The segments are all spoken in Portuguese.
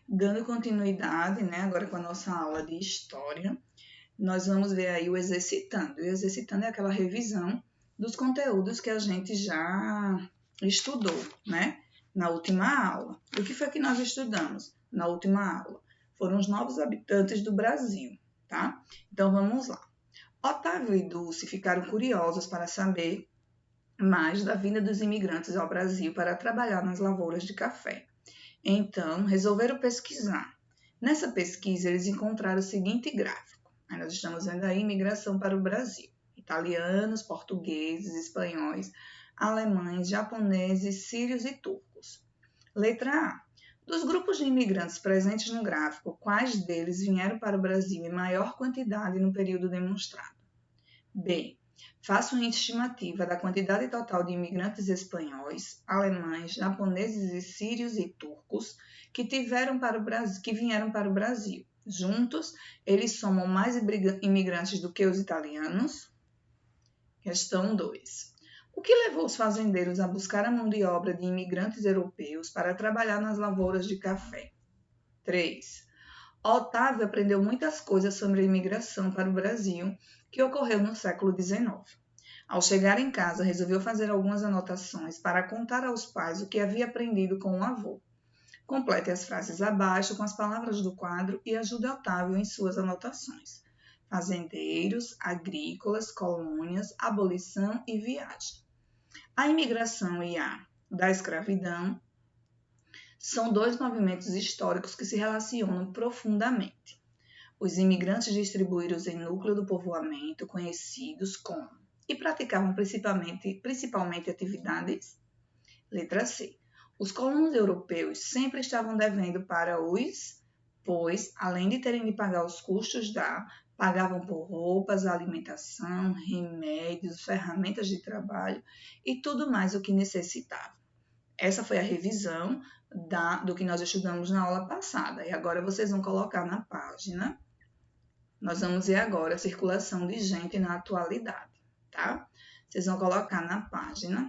Dando continuidade, né, agora com a nossa aula de História, nós vamos ver aí o exercitando. O exercitando é aquela revisão dos conteúdos que a gente já estudou, né, na última aula. O que foi que nós estudamos na última aula? Foram os novos habitantes do Brasil, tá? Então, vamos lá. Otávio e Dulce ficaram curiosos para saber mais da vinda dos imigrantes ao Brasil para trabalhar nas lavouras de café. Então, resolveram pesquisar. Nessa pesquisa, eles encontraram o seguinte gráfico. Aí nós estamos vendo aí imigração para o Brasil. Italianos, portugueses, espanhóis, alemães, japoneses, sírios e turcos. Letra A. Dos grupos de imigrantes presentes no gráfico, quais deles vieram para o Brasil em maior quantidade no período demonstrado? B. Faça uma estimativa da quantidade total de imigrantes espanhóis, alemães, japoneses e sírios e turcos que vieram para o Brasil. Juntos, eles somam mais imigrantes do que os italianos? Questão 2. O que levou os fazendeiros a buscar a mão de obra de imigrantes europeus para trabalhar nas lavouras de café? 3. Otávio aprendeu muitas coisas sobre a imigração para o Brasil que ocorreu no século XIX. Ao chegar em casa, resolveu fazer algumas anotações para contar aos pais o que havia aprendido com o avô. Complete as frases abaixo com as palavras do quadro e ajude Otávio em suas anotações. Fazendeiros, agrícolas, colônias, abolição e viagem. A imigração e a da escravidão são dois movimentos históricos que se relacionam profundamente. Os imigrantes distribuídos em núcleo do povoamento, conhecidos como, e praticavam principalmente atividades. Letra C. Os colonos europeus sempre estavam devendo para pois, além de terem de pagar os custos pagavam por roupas, alimentação, remédios, ferramentas de trabalho e tudo mais o que necessitavam. Essa foi a revisão do que nós estudamos na aula passada. E agora vocês vão colocar na página. Nós vamos ver agora a circulação de gente na atualidade, tá? Vocês vão colocar na página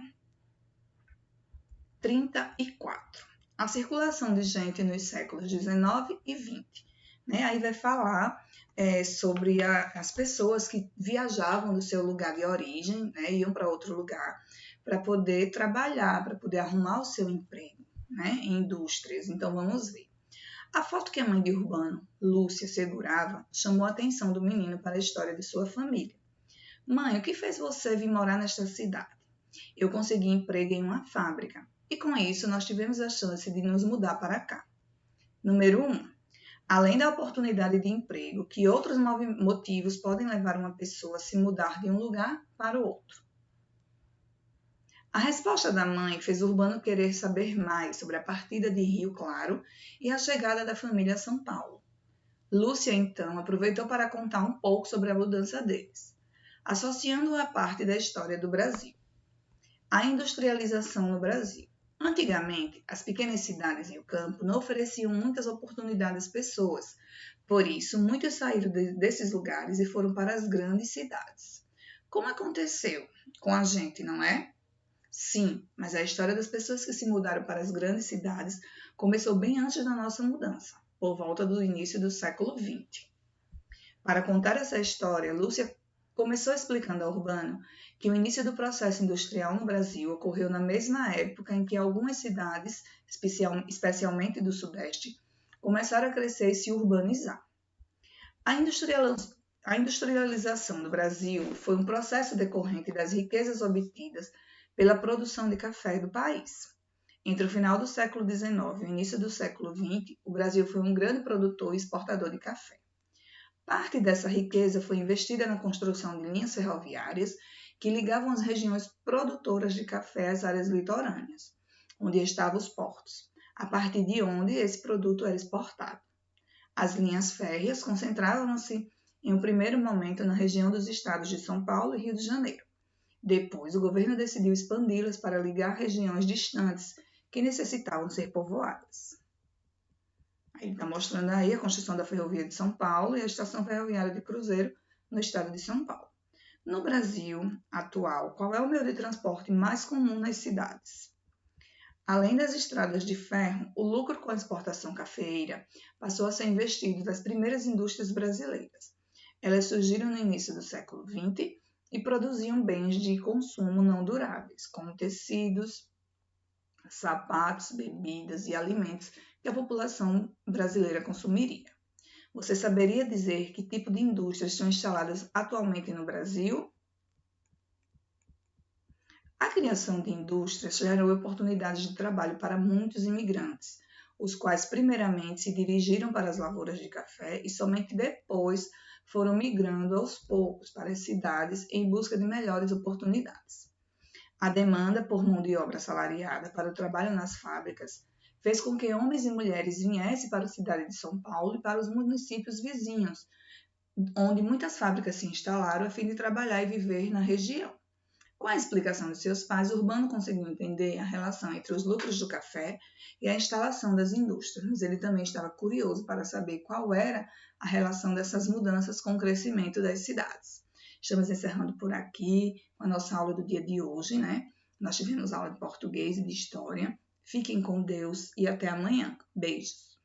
34. A circulação de gente nos séculos 19 e 20. Né? Aí vai falar sobre as pessoas que viajavam do seu lugar de origem, né? Iam para outro lugar, para poder trabalhar, para poder arrumar o seu emprego, né? Em indústrias. Então, vamos ver. A foto que a mãe de Urbano, Lúcia, segurava chamou a atenção do menino para a história de sua família. Mãe, o que fez você vir morar nesta cidade? Eu consegui emprego em uma fábrica e com isso nós tivemos a chance de nos mudar para cá. Número 1. Além da oportunidade de emprego, que outros motivos podem levar uma pessoa a se mudar de um lugar para o outro? A resposta da mãe fez Urbano querer saber mais sobre a partida de Rio Claro e a chegada da família a São Paulo. Lúcia, então, aproveitou para contar um pouco sobre a mudança deles, associando a parte da história do Brasil. A industrialização no Brasil. Antigamente, as pequenas cidades e o campo não ofereciam muitas oportunidades às pessoas, por isso, muitos saíram desses lugares e foram para as grandes cidades. Como aconteceu com a gente, não é? Sim, mas a história das pessoas que se mudaram para as grandes cidades começou bem antes da nossa mudança, por volta do início do século XX. Para contar essa história, Lúcia começou explicando a Urbano que o início do processo industrial no Brasil ocorreu na mesma época em que algumas cidades, especialmente do Sudeste, começaram a crescer e se urbanizar. A industrialização do Brasil foi um processo decorrente das riquezas obtidas pela produção de café do país. Entre o final do século XIX e o início do século XX, o Brasil foi um grande produtor e exportador de café. Parte dessa riqueza foi investida na construção de linhas ferroviárias que ligavam as regiões produtoras de café às áreas litorâneas, onde estavam os portos, a partir de onde esse produto era exportado. As linhas férreas concentravam-se em um primeiro momento na região dos estados de São Paulo e Rio de Janeiro. Depois, o governo decidiu expandi-las para ligar regiões distantes que necessitavam ser povoadas. Ele está mostrando aí a construção da ferrovia de São Paulo e a estação ferroviária de Cruzeiro, no estado de São Paulo. No Brasil atual, qual é o meio de transporte mais comum nas cidades? Além das estradas de ferro, o lucro com a exportação cafeeira passou a ser investido nas primeiras indústrias brasileiras. Elas surgiram no início do século XX e produziam bens de consumo não duráveis, como tecidos, sapatos, bebidas e alimentos que a população brasileira consumiria. Você saberia dizer que tipo de indústrias estão instaladas atualmente no Brasil? A criação de indústrias gerou oportunidades de trabalho para muitos imigrantes, os quais primeiramente se dirigiram para as lavouras de café e somente depois foram migrando aos poucos para as cidades em busca de melhores oportunidades. A demanda por mão de obra assalariada para o trabalho nas fábricas fez com que homens e mulheres viessem para a cidade de São Paulo e para os municípios vizinhos, onde muitas fábricas se instalaram a fim de trabalhar e viver na região. Com a explicação de seus pais, Urbano conseguiu entender a relação entre os lucros do café e a instalação das indústrias, mas ele também estava curioso para saber qual era a relação dessas mudanças com o crescimento das cidades. Estamos encerrando por aqui com a nossa aula do dia de hoje, né? Nós tivemos aula de português e de história. Fiquem com Deus e até amanhã. Beijos!